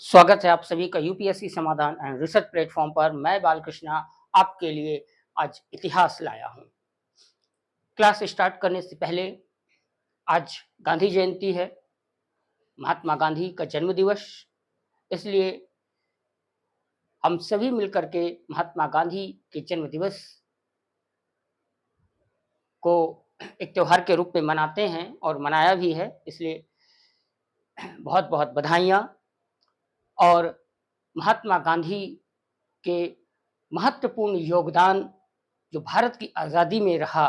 स्वागत है आप सभी का यूपीएससी समाधान एंड रिसर्च प्लेटफॉर्म पर। मैं बालकृष्णा आपके लिए आज इतिहास लाया हूं। क्लास स्टार्ट करने से पहले आज गांधी जयंती है, महात्मा गांधी का जन्म दिवस। इसलिए हम सभी मिलकर के महात्मा गांधी के जन्म दिवस को एक त्योहार के रूप में मनाते हैं और मनाया भी है। इसलिए बहुत बहुत बधाइयाँ। और महात्मा गांधी के महत्वपूर्ण योगदान जो भारत की आज़ादी में रहा,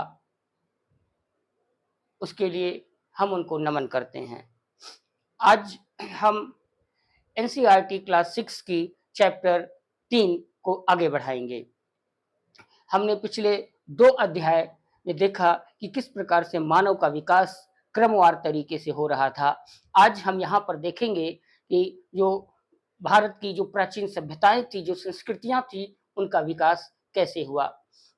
उसके लिए हम उनको नमन करते हैं। आज हम एनसीईआरटी क्लास 6 की चैप्टर 3 को आगे बढ़ाएंगे। हमने पिछले 2 अध्याय में देखा कि किस प्रकार से मानव का विकास क्रमवार तरीके से हो रहा था। आज हम यहाँ पर देखेंगे कि जो भारत की जो प्राचीन सभ्यताएं थी, जो संस्कृतियां थी, उनका विकास कैसे हुआ।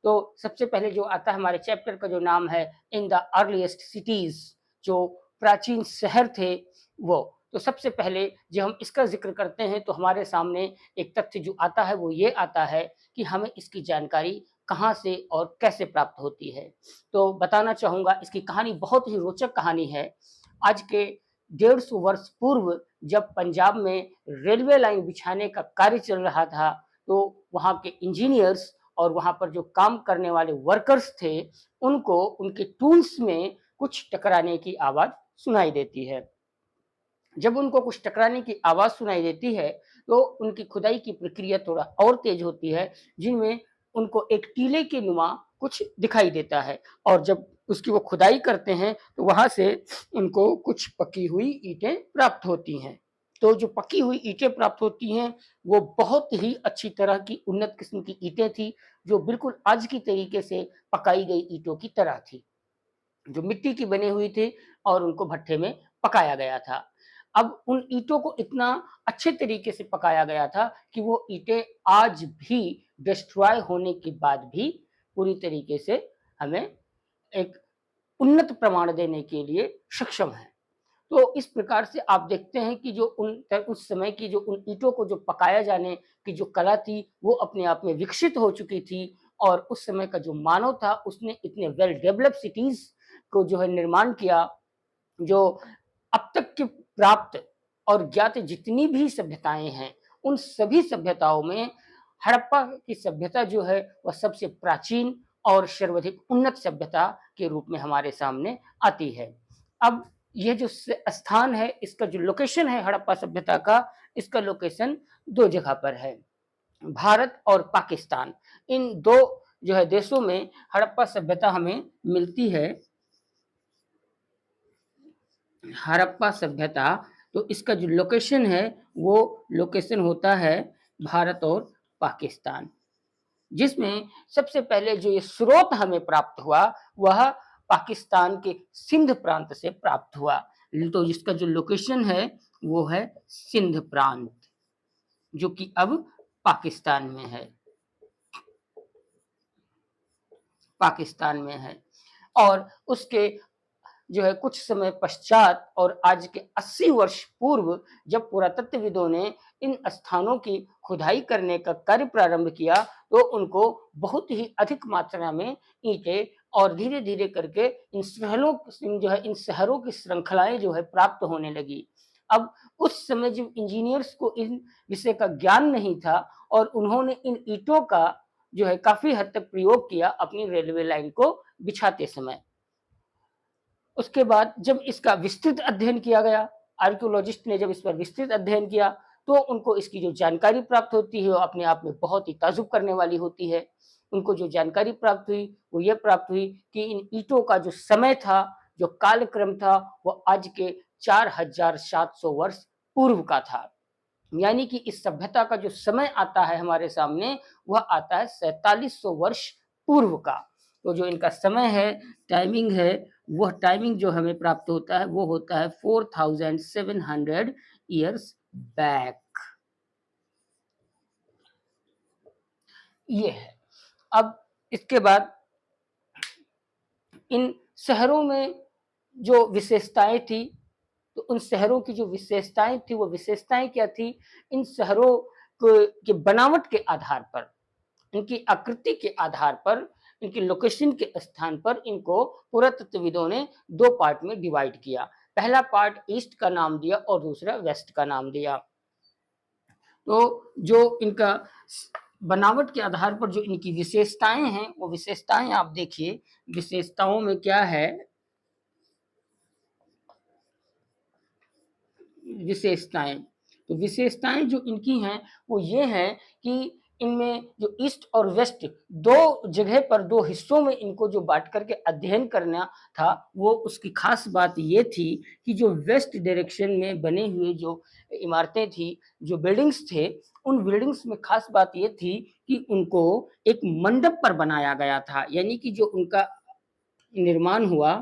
तो सबसे पहले जो आता है हमारे चैप्टर का जो नाम है इन द अर्लीस्ट सिटीज, जो प्राचीन शहर थे वो। तो सबसे पहले जब हम इसका जिक्र करते हैं तो हमारे सामने एक तथ्य जो आता है वो ये आता है कि हमें इसकी जानकारी कहाँ से और कैसे प्राप्त होती है। तो बताना चाहूँगा, इसकी कहानी बहुत ही रोचक कहानी है। आज के 150 वर्ष पूर्व जब पंजाब में रेलवे लाइन बिछाने का कार्य चल रहा था, तो वहाँ के इंजीनियर्स और वहाँ पर जो काम करने वाले वर्कर्स थे, उनको उनके टूल्स में कुछ टकराने की आवाज़ सुनाई देती है। जब उनको कुछ टकराने की आवाज़ सुनाई देती है, तो उनकी खुदाई की प्रक्रिया थोड़ा और तेज़ होती है, जिनमें उनको एक टीले के नुमा कुछ दिखाई देता है। और जब उसकी वो खुदाई करते हैं, तो वहाँ से उनको कुछ पकी हुई ईंटें प्राप्त होती हैं। तो जो पकी हुई ईंटें प्राप्त होती हैं, वो बहुत ही अच्छी तरह की उन्नत किस्म की ईंटें थी, जो बिल्कुल आज की तरीके से पकाई गई ईंटों की तरह थी, जो मिट्टी की बनी हुई थी और उनको भट्ठे में पकाया गया था। अब उन ईंटों को इतना अच्छे तरीके से पकाया गया था कि वो ईंटें आज भी डिस्ट्रॉय होने के बाद भी पूरी तरीके से हमें एक उन्नत प्रमाण देने के लिए सक्षम है। तो इस प्रकार से आप देखते हैं कि जो उस समय की जो उन ईंटों को जो पकाया जाने की जो कला थी, वो अपने आप में विकसित हो चुकी थी। और उस समय का जो मानव था, उसने इतने वेल डेवलप्ड सिटीज़ को जो है निर्माण किया, जो अब तक के प्राप्त और ज्ञात जितनी भी सभ्यताएँ हैं, उन सभी सभ्यताओं में हड़प्पा की सभ्यता जो है, वह सबसे प्राचीन और सर्वाधिक उन्नत सभ्यता के रूप में हमारे सामने आती है। अब ये जो स्थान है, इसका जो लोकेशन है हड़प्पा सभ्यता का, इसका लोकेशन 2 जगह पर है, भारत और पाकिस्तान। इन 2 जो है देशों में हड़प्पा सभ्यता हमें मिलती है। हड़प्पा सभ्यता, तो इसका जो लोकेशन है, वो लोकेशन होता है भारत और पाकिस्तान। जिसमें सबसे पहले जो ये स्रोत हमें प्राप्त हुआ, वह पाकिस्तान के सिंध प्रांत से प्राप्त हुआ। तो इसका जो लोकेशन है, वो है सिंध प्रांत, जो कि अब पाकिस्तान में है, पाकिस्तान में है। और उसके जो है कुछ समय पश्चात और आज के 80 वर्ष पूर्व जब पुरातत्वविदों ने इन स्थानों की खुदाई करने का कार्य प्रारंभ किया, तो उनको बहुत ही अधिक मात्रा में ईंटें और धीरे-धीरे करके इन शहरों की श्रृंखलाएँ जो है प्राप्त होने लगी। अब उस समय जब इंजीनियर्स को इन विषय का ज्ञान नहीं था और उन्होंने इन ईंटों का जो है काफ़ी हद तक प्रयोग किया अपनी रेलवे लाइन को बिछाते समय। उसके बाद जब इसका विस्तृत अध्ययन किया गया, आर्कियोलॉजिस्ट ने जब इस पर विस्तृत अध्ययन किया, तो उनको इसकी जो जानकारी प्राप्त होती है, वो अपने आप में बहुत ही ताज्जुब करने वाली होती है। उनको जो जानकारी प्राप्त हुई, वो ये प्राप्त हुई कि इन ईंटों का जो समय था, जो कालक्रम था, वो आज के 4700 वर्ष पूर्व का था। यानी कि इस सभ्यता का जो समय आता है हमारे सामने, वह आता है 4700 वर्ष पूर्व का। तो जो इनका समय है, टाइमिंग है, वह टाइमिंग जो हमें प्राप्त होता है, वो होता है 4700 ईयर्स बैक। ये है। अब इसके बाद इन शहरों में जो विशेषताएँ थी, तो उन शहरों की जो विशेषताएं थी वो विशेषताएं क्या थी, इन शहरों के बनावट के आधार पर, इनकी आकृति के आधार पर, इनकी लोकेशन के स्थान पर इनको पुरातत्वविदों ने दो पार्ट में डिवाइड किया। पहला पार्ट ईस्ट का नाम दिया और दूसरा वेस्ट का नाम दिया। तो जो इनका बनावट के आधार पर जो इनकी विशेषताएं हैं वो विशेषताएं आप देखिए, विशेषताओं में क्या है, विशेषताएं, तो विशेषताएं जो इनकी हैं वो ये हैं कि इनमें जो ईस्ट और वेस्ट दो जगह पर, दो हिस्सों में इनको जो बांट करके अध्ययन करना था, वो उसकी खास बात ये थी कि जो वेस्ट डायरेक्शन में बने हुए जो इमारतें थी, जो बिल्डिंग्स थे, उन बिल्डिंग्स में खास बात ये थी कि उनको एक मंडप पर बनाया गया था, यानी कि जो उनका निर्माण हुआ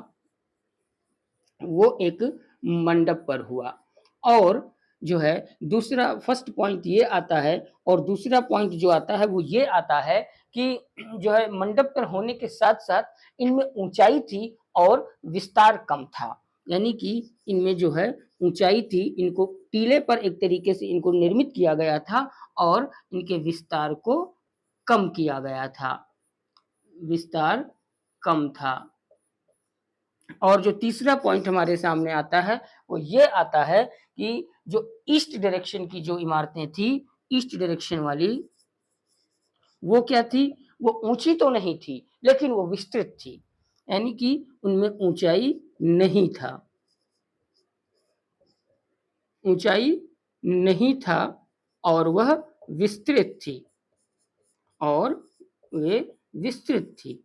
वो एक मंडप पर हुआ। और जो है दूसरा फर्स्ट पॉइंट ये आता है, और दूसरा पॉइंट जो आता है वो ये आता है कि जो है मंडप पर होने के साथ-साथ इनमें ऊंचाई थी और विस्तार कम था। यानी कि इनमें जो है ऊंचाई थी, इनको टीले पर एक तरीके से इनको निर्मित किया गया था और इनके विस्तार को कम किया गया था। विस्तार कम था। और जो तीसरा पॉइंट हमारे सामने आता है वो ये आता है कि जो ईस्ट डायरेक्शन की जो इमारतें थी, ईस्ट डायरेक्शन वाली, वो क्या थी, वो ऊंची तो नहीं थी लेकिन वो विस्तृत थी, यानी कि उनमें ऊंचाई नहीं था, ऊंचाई नहीं था और वह विस्तृत थी, और वे विस्तृत थी।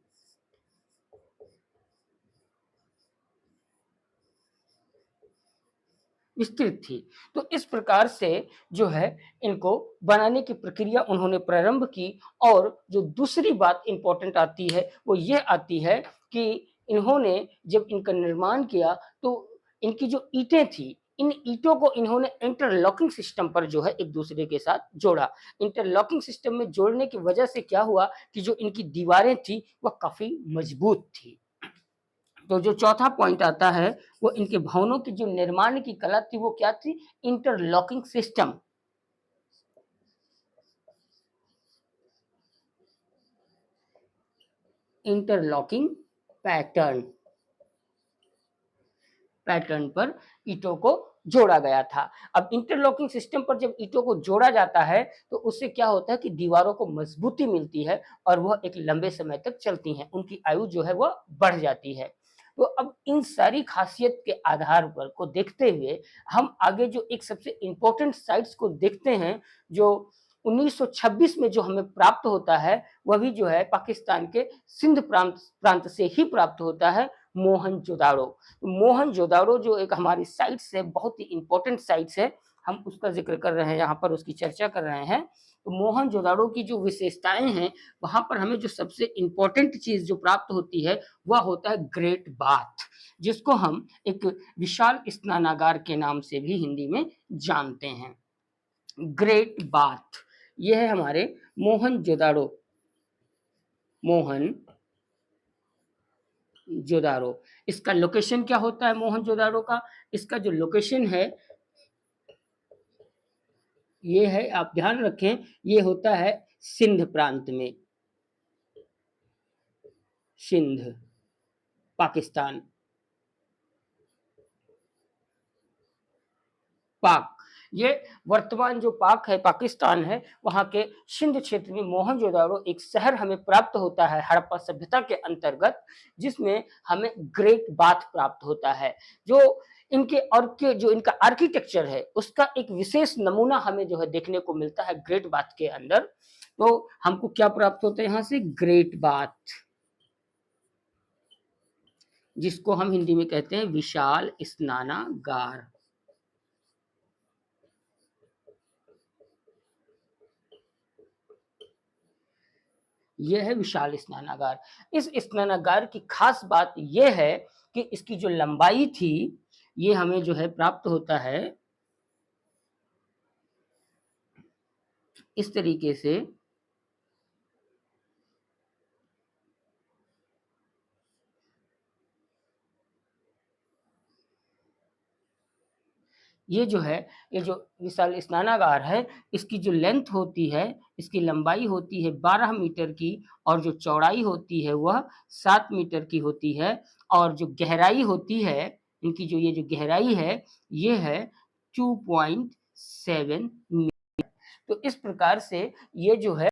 विस्तृत थी। तो इस प्रकार से जो है इनको बनाने की प्रक्रिया उन्होंने प्रारंभ की। और जो दूसरी बात इम्पोर्टेंट आती है वो ये आती है कि इन्होंने जब इनका निर्माण किया तो इनकी जो ईंटें थी, इन ईंटों को इन्होंने इंटरलॉकिंग सिस्टम पर जो है एक दूसरे के साथ जोड़ा। इंटरलॉकिंग सिस्टम में जोड़ने की वजह से क्या हुआ कि जो इनकी दीवारें थी वह काफी मजबूत थी। तो जो चौथा पॉइंट आता है वो इनके भवनों की जो निर्माण की कला थी वो क्या थी, interlocking system. Interlocking pattern, pattern पर ईंटों को जोड़ा गया था। अब इंटरलॉकिंग सिस्टम पर जब ईंटों को जोड़ा जाता है तो उससे क्या होता है कि दीवारों को मजबूती मिलती है और वह एक लंबे समय तक चलती हैं, उनकी आयु जो है वह बढ़ जाती है। तो अब इन सारी खासियत के आधार पर को देखते हुए हम आगे जो एक सबसे इम्पोर्टेंट साइट्स को देखते हैं, जो 1926 में जो हमें प्राप्त होता है, वह भी जो है पाकिस्तान के सिंध प्रांत प्रांत से ही प्राप्त होता है, मोहनजोदाड़ो। मोहनजोदाड़ो जो एक हमारी साइट्स है, बहुत ही इम्पोर्टेंट साइट्स है, हम उसका ज़िक्र कर रहे हैं, यहाँ पर उसकी चर्चा कर रहे हैं। तो मोहनजोदाड़ो की जो विशेषताएँ हैं, वहाँ पर हमें जो सबसे इम्पोर्टेंट चीज़ जो प्राप्त होती है, वह होता है ग्रेट बाथ, जिसको हम एक विशाल स्नानागार के नाम से भी हिंदी में जानते हैं। ग्रेट बाथ, ये है हमारे मोहनजोदाड़ो, मोहनजोदाड़ो। इसका लोकेशन क्या होता है मोहनजोदाड़ो का? इसका जो लोकेशन है ये है, आप ध्यान रखें, ये होता है सिंध प्रांत में, सिंध, पाकिस्तान, पाक। ये वर्तमान जो पाक है, पाकिस्तान है, वहाँ के सिंध क्षेत्र में मोहनजोदाड़ो एक शहर हमें प्राप्त होता है हड़प्पा सभ्यता के अंतर्गत, जिसमें हमें ग्रेट बाथ प्राप्त होता है। जो इनके और के जो इनका आर्किटेक्चर है उसका एक विशेष नमूना हमें जो है देखने को मिलता है ग्रेट बाथ के अंदर। तो हमको क्या प्राप्त होता है यहाँ से? ग्रेट बाथ, जिसको हम हिंदी में कहते हैं विशाल स्नानागार। ये है विशाल स्नानागार। इस स्नानागार की खास बात ये है कि इसकी जो लंबाई थी, ये हमें जो है प्राप्त होता है इस तरीके से, ये जो है, ये जो विशाल स्नानागार है, इसकी जो लेंथ होती है, इसकी लंबाई होती है 12 मीटर की और जो चौड़ाई होती है वह 7 मीटर की होती है और जो गहराई होती है, इनकी जो ये जो गहराई है, ये है 2.7 मीटर। तो इस प्रकार से ये जो है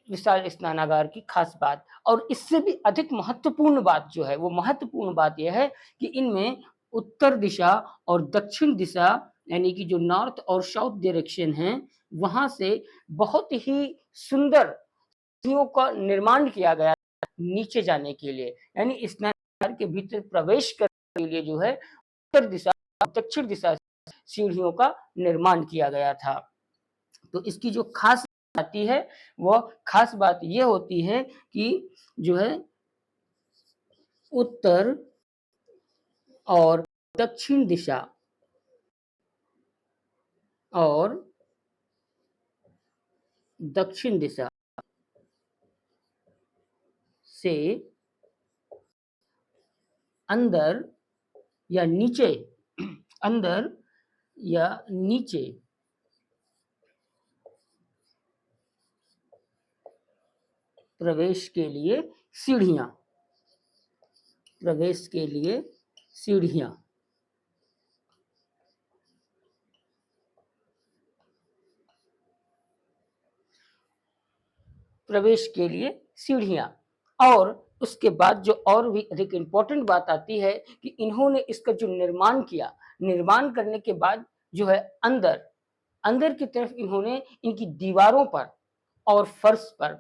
विशाल स्नानागार की खास बात। और इससे भी अधिक महत्वपूर्ण बात जो है, वो महत्वपूर्ण बात यह है कि इनमें उत्तर दिशा और दक्षिण दिशा यानी कि जो नॉर्थ और साउथ डायरेक्शन है, वहाँ से बहुत ही सुंदर सीढ़ियों का निर्माण किया गया नीचे जाने के लिए। यानी स्नानागार के भीतर प्रवेश करने के लिए जो है उत्तर दिशा और दक्षिण दिशा से सीढ़ियों का निर्माण किया गया था। तो इसकी जो खास आती है, वह खास बात ये होती है कि जो है उत्तर और दक्षिण दिशा और दक्षिण दिशा से अंदर या नीचे अंदर या नीचे प्रवेश के लिए सीढ़ियां, प्रवेश के लिए सीढ़ियां, प्रवेश के लिए सीढ़ियां। और उसके बाद जो और भी अधिक इम्पोर्टेंट बात आती है कि इन्होंने इसका जो निर्माण किया, निर्माण करने के बाद जो है अंदर अंदर की तरफ इन्होंने इनकी दीवारों पर और फर्श पर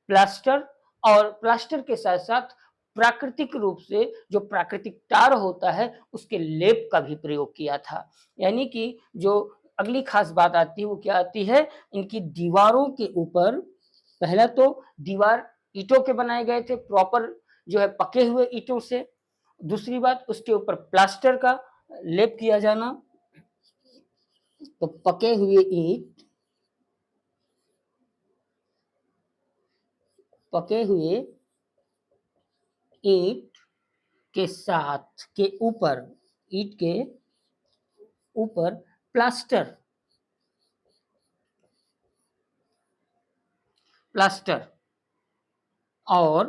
प्लास्टर और प्लास्टर के साथ साथ प्राकृतिक रूप से जो प्राकृतिक टार होता है उसके लेप का भी प्रयोग किया था। यानी कि जो अगली खास बात आती है वो क्या आती है, इनकी दीवारों के ऊपर पहला तो दीवार ईंटों के बनाए गए थे, प्रॉपर जो है पके हुए ईंटों से। दूसरी बात, उसके ऊपर प्लास्टर का लेप किया जाना। तो पके हुए ईंट, पके हुए ईंट के साथ के ऊपर, ईंट के ऊपर प्लास्टर, प्लास्टर और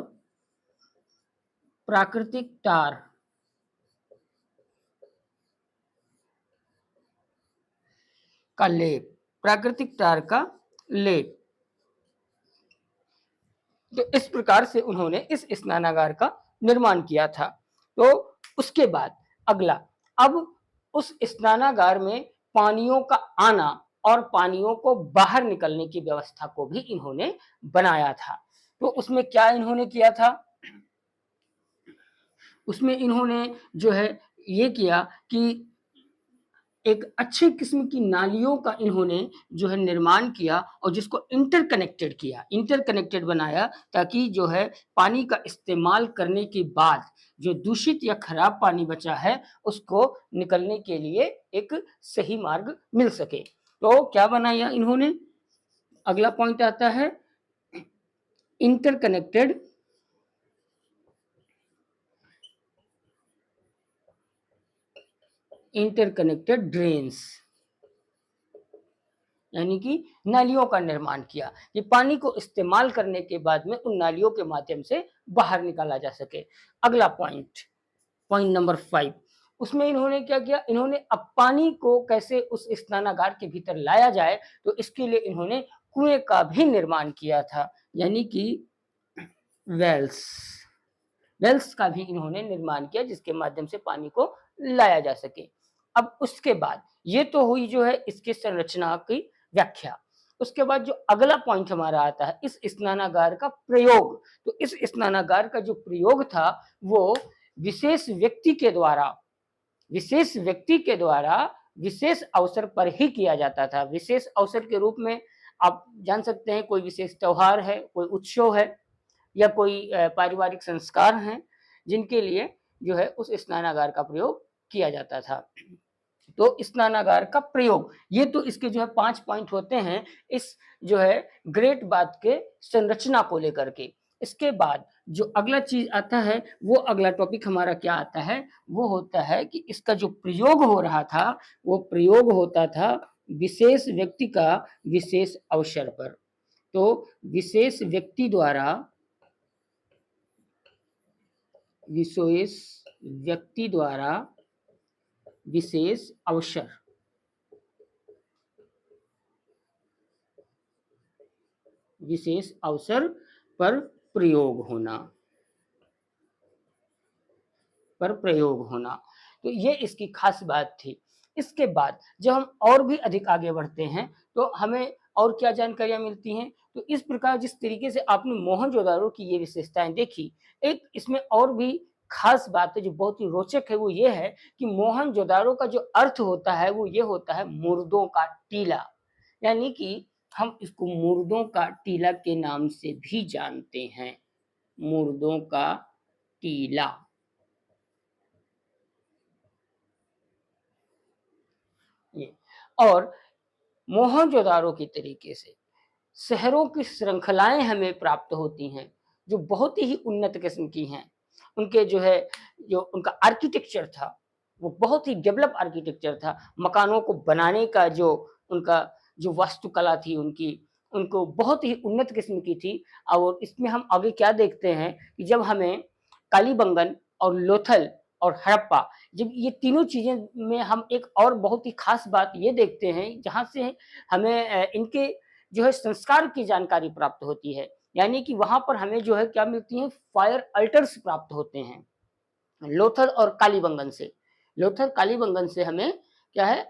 प्राकृतिक टार का लेप, प्राकृतिक टार का लेप। तो इस प्रकार से उन्होंने इस स्नानागार का निर्माण किया था। तो उसके बाद अगला, अब उस स्नानागार में पानियों का आना और पानियों को बाहर निकलने की व्यवस्था को भी इन्होंने बनाया था। तो उसमें क्या इन्होंने किया था, उसमें इन्होंने जो है ये किया कि एक अच्छे किस्म की नालियों का इन्होंने जो है निर्माण किया और जिसको इंटरकनेक्टेड किया, इंटरकनेक्टेड बनाया, ताकि जो है पानी का इस्तेमाल करने के बाद जो दूषित या खराब पानी बचा है उसको निकलने के लिए एक सही मार्ग मिल सके। तो क्या बनाया इन्होंने, अगला पॉइंट आता है इंटरकनेक्टेड इंटरकनेक्टेड ड्रेन्स, यानी कि नालियों का निर्माण किया कि पानी को इस्तेमाल करने के बाद में उन नालियों के माध्यम से बाहर निकाला जा सके। अगला पॉइंट, पॉइंट नंबर 5, उसमें इन्होंने क्या किया, इन्होंने अब पानी को कैसे उस स्नानागार के भीतर लाया जाए, तो इसके लिए इन्होंने कुएं का भी निर्माण किया था, यानी कि वेल्स, वेल्स का भी इन्होंने निर्माण किया जिसके माध्यम से पानी को लाया जा सके। अब उसके बाद ये तो हुई जो है इसकी संरचना की व्याख्या। उसके बाद जो अगला पॉइंट हमारा आता है इस स्नानागार का प्रयोग। तो इस स्नानागार का जो प्रयोग था वो विशेष व्यक्ति के द्वारा, विशेष व्यक्ति के द्वारा विशेष अवसर पर ही किया जाता था। विशेष अवसर के रूप में आप जान सकते हैं, कोई विशेष त्योहार है, कोई उत्सव है या कोई पारिवारिक संस्कार हैं जिनके लिए जो है उस स्नानागार का प्रयोग किया जाता था। तो स्नानागार का प्रयोग, ये तो इसके जो है 5 पॉइंट होते हैं इस जो है ग्रेट बात के संरचना को लेकर के। इसके बाद जो अगला चीज आता है, वो अगला टॉपिक हमारा क्या आता है, वो होता है कि इसका जो प्रयोग हो रहा था, वो प्रयोग होता था विशेष व्यक्ति का विशेष अवसर पर। तो विशेष व्यक्ति द्वारा, विशेष व्यक्ति द्वारा विशेष अवसर, विशेष अवसर पर प्रयोग होना, पर प्रयोग होना। तो ये इसकी खास बात थी। इसके बाद जब हम और भी अधिक आगे बढ़ते हैं तो हमें और क्या जानकारियां मिलती हैं। तो इस प्रकार जिस तरीके से आपने मोहनजोदाड़ो की ये विशेषताएं देखी, एक इसमें और भी खास बात है जो बहुत ही रोचक है, वो ये है कि मोहनजोदाड़ो का जो अर्थ होता है वो ये होता है मुर्दों का टीला। यानी कि हम इसको मुर्दों का टीला के नाम से भी जानते हैं, मुर्दों का टीला। ये और मोहनजोदाड़ो की तरीके से शहरों की श्रृंखलाएं हमें प्राप्त होती हैं जो बहुत ही उन्नत किस्म की हैं। उनके जो है, जो उनका आर्किटेक्चर था वो बहुत ही डेवलप आर्किटेक्चर था। मकानों को बनाने का जो उनका जो वास्तुकला थी उनकी, उनको बहुत ही उन्नत किस्म की थी। और इसमें हम आगे क्या देखते हैं कि जब हमें कालीबंगन और लोथल और हड़प्पा, जब ये तीनों चीज़ें में हम एक और बहुत ही ख़ास बात ये देखते हैं जहाँ से हमें इनके जो है संस्कार की जानकारी प्राप्त होती है। यानी कि वहाँ पर हमें जो है क्या मिलती हैं, फायर अल्टर्स प्राप्त होते हैं लोथल और कालीबंगन से। लोथल कालीबंगन से हमें क्या है,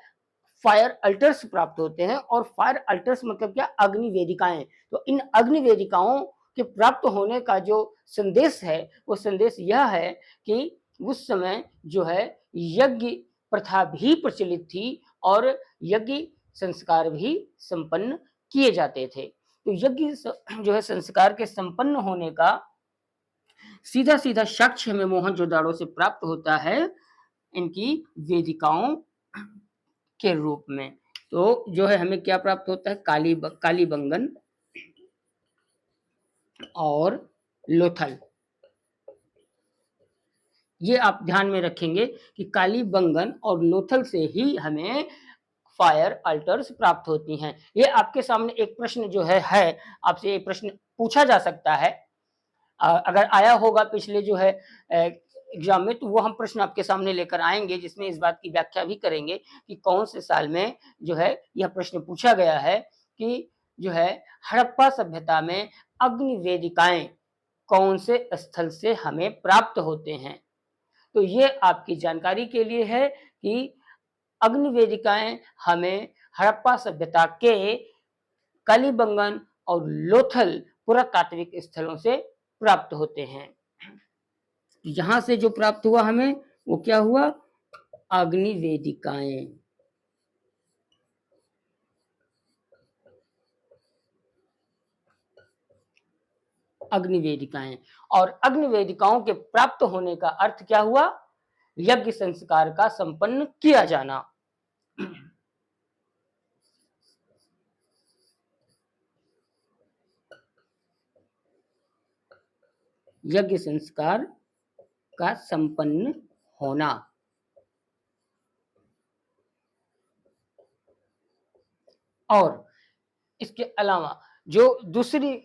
फायर अल्टर्स प्राप्त होते हैं। और फायर अल्टर्स मतलब क्या, अग्नि वेदिकाएं। तो इन अग्नि वेदिकाओं के प्राप्त होने का जो संदेश है वो संदेश यह है कि उस समय जो है यज्ञ प्रथा भी प्रचलित थी और यज्ञ संस्कार भी संपन्न किए जाते थे। तो यज्ञ जो है संस्कार के संपन्न होने का सीधा सीधा साक्ष्य हमें मोहनजोदाड़ो से प्राप्त होता है इनकी वेदिकाओं के रूप में। तो जो है हमें क्या प्राप्त होता है, कालीबंगन और लोथल। ये आप ध्यान में रखेंगे कि कालीबंगन और लोथल से ही हमें फायर अल्टर्स प्राप्त होती हैं। ये आपके सामने एक प्रश्न जो है आपसे एक प्रश्न पूछा जा सकता है। अगर आया होगा पिछले जो है एग्जाम में, तो वो हम प्रश्न आपके सामने लेकर आएंगे जिसमें इस बात की व्याख्या भी करेंगे कि कौन से साल में जो है यह प्रश्न पूछा गया है कि जो है हड़प्पा सभ्यता में अग्नि वेदिकाएं कौन से स्थल से हमें प्राप्त होते हैं। तो ये आपकी जानकारी के लिए है कि अग्नि वेदिकाएं हमें हड़प्पा सभ्यता के कालीबंगन और लोथल पुरातात्विक स्थलों से प्राप्त होते हैं। यहाँ से जो प्राप्त हुआ हमें वो क्या हुआ, अग्नि वेदिकाएं। अग्नि वेदिकाएं और अग्नि वेदिकाओं के प्राप्त होने का अर्थ क्या हुआ, यज्ञ संस्कार का संपन्न किया जाना। यज्ञ संस्कार का संपन्न होना। और इसके अलावा जो दूसरी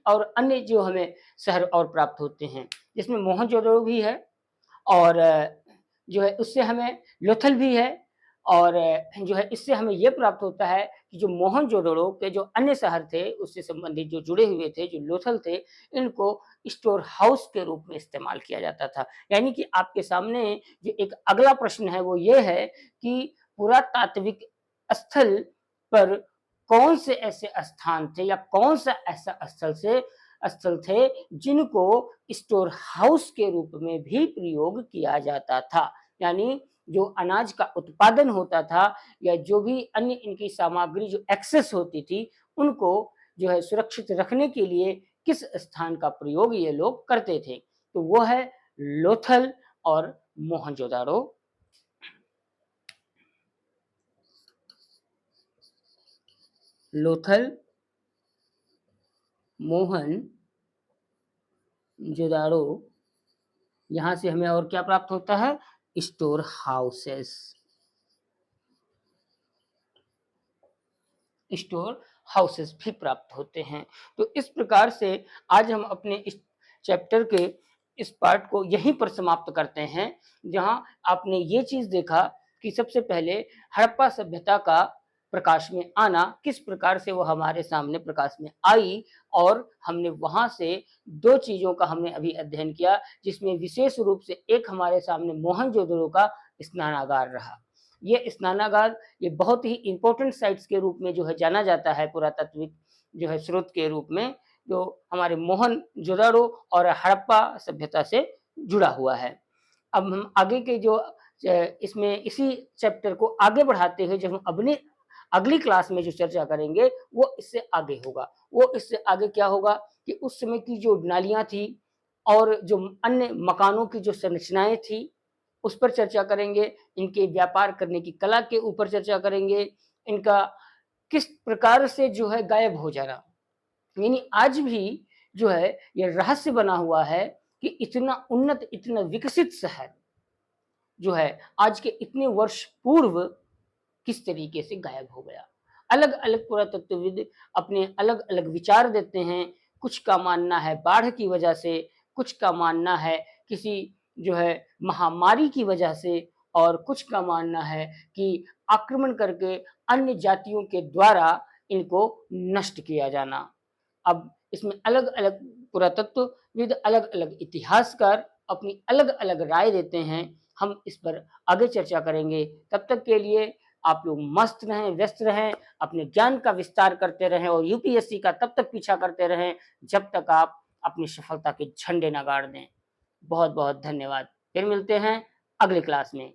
और अन्य जो हमें शहर और प्राप्त होते हैं जिसमें मोहनजोदड़ो भी है और जो है उससे हमें लोथल भी है। और जो है इससे हमें ये प्राप्त होता है कि जो मोहनजोदड़ो के जो अन्य शहर थे उससे संबंधित जो जुड़े हुए थे, जो लोथल थे, इनको स्टोर हाउस के रूप में इस्तेमाल किया जाता था। यानी कि आपके सामने जो एक अगला प्रश्न है वो ये है कि पुरातात्विक स्थल पर कौन से ऐसे स्थान थे या कौन सा ऐसा स्थल थे जिनको स्टोर हाउस के रूप में भी प्रयोग किया जाता था। यानी जो अनाज का उत्पादन होता था या जो भी अन्य इनकी सामग्री जो एक्सेस होती थी उनको जो है सुरक्षित रखने के लिए किस स्थान का प्रयोग ये लोग करते थे, तो वो है लोथल और मोहनजोदाड़ो। लोथल, मोहन जुड़ाड़ो, यहाँ से हमें और क्या प्राप्त होता है? Store houses. स्टोर हाउसेस भी प्राप्त होते हैं। तो इस प्रकार से आज हम अपने इस चैप्टर के इस पार्ट को यहीं पर समाप्त करते हैं, जहाँ आपने ये चीज़ देखा कि सबसे पहले हड़प्पा सभ्यता का प्रकाश में आना, किस प्रकार से वो हमारे सामने प्रकाश में आई, और हमने वहाँ से 2 चीज़ों का हमने अभी अध्ययन किया, जिसमें विशेष रूप से एक हमारे सामने मोहनजोदड़ो का स्नानागार रहा। ये स्नानागार ये बहुत ही इम्पोर्टेंट साइट्स के रूप में जो है जाना जाता है, पुरातात्विक जो है स्रोत के रूप में, जो हमारे मोहनजोदड़ो और हड़प्पा सभ्यता से जुड़ा हुआ है। अब हम आगे के जो इसमें इसी चैप्टर को आगे बढ़ाते हुए जब हम अपनी अगली क्लास में जो चर्चा करेंगे, वो इससे आगे होगा। वो इससे आगे क्या होगा कि उस समय की जो नालियाँ थी और जो अन्य मकानों की जो संरचनाएँ थी, उस पर चर्चा करेंगे, इनके व्यापार करने की कला के ऊपर चर्चा करेंगे, इनका किस प्रकार से जो है गायब हो जाना। यानी आज भी जो है ये रहस्य बना हुआ है कि इतना उन्नत, इतना विकसित शहर जो है आज के इतने वर्ष पूर्व किस तरीके से गायब हो गया। अलग-अलग पुरातत्वविद अपने अलग-अलग विचार देते हैं। कुछ का मानना है बाढ़ की वजह से, कुछ का मानना है किसी जो है महामारी की वजह से, और कुछ का मानना है कि आक्रमण करके अन्य जातियों के द्वारा इनको नष्ट किया जाना। अब इसमें अलग-अलग पुरातत्वविद, अलग-अलग इतिहासकार अपनी अलग-अलग राय देते हैं। हम इस पर आगे चर्चा करेंगे। तब तक के लिए आप लोग मस्त रहें, व्यस्त रहें, अपने ज्ञान का विस्तार करते रहें और यूपीएससी का तब तक पीछा करते रहें जब तक आप अपनी सफलता के झंडे ना गाड़ दें। बहुत-बहुत धन्यवाद। फिर मिलते हैं अगली क्लास में।